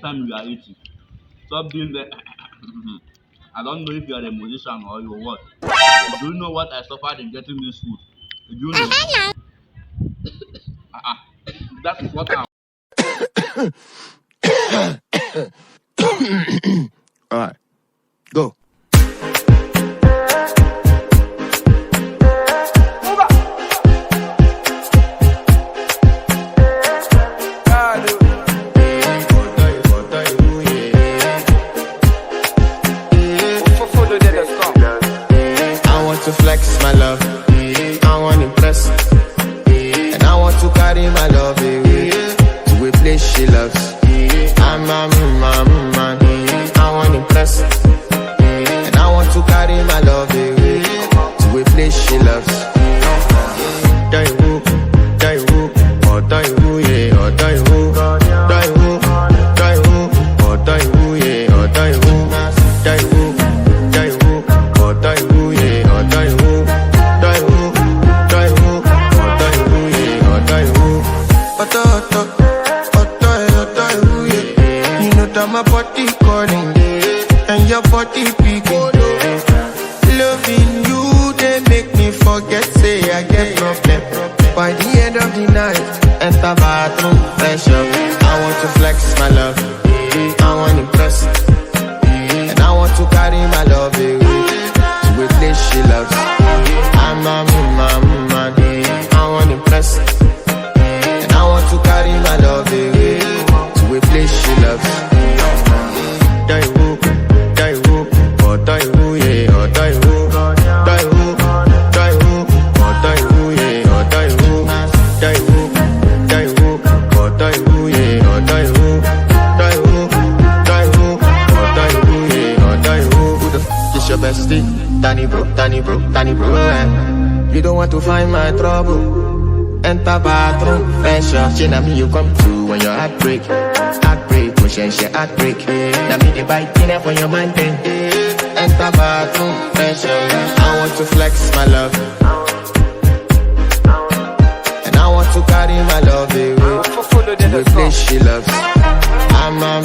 anytime you are eating. Stop doing that. I don't know if you are a musician or you what. Do you know what I suffered in getting this food? Do you know? Uh-uh. That is what I'm. Alright, go. I want to flex my love, I want to impress, and I want to carry my love away to a place she loves. I'm a man, I want to impress, and I want to carry my love away to a place she loves. Die who, or die who, yeah, or die who, die who, or die who, yeah, or die who, die who, or die who, yeah, or die who, die who, or die who, yeah, or die who. You know that my body calling and your body beating. Loving you, they make me forget, say I get problem. By the end of the night, enter bathroom, fresh up. I want to flex my love, I want to impress, and I want to carry my love away to a place she loves. I'm a man, I want to impress, and I want to carry my love away to a place she loves. Die who, or die who, yeah, or die who, die who, or die who, yeah, or die who, die who, or die who, yeah, or die who, or die who, yeah, or die who. Who the f is your bestie? Danny bro, eh? You don't want to find my trouble. Enter bathroom, fresh up. She na me you come to when your heart break, push and she heartbreak. Now me the bite dinner for your man then. Enter bathroom, fresh up. I want to flex my love, and I want to carry my love away to the place she loves. I'm a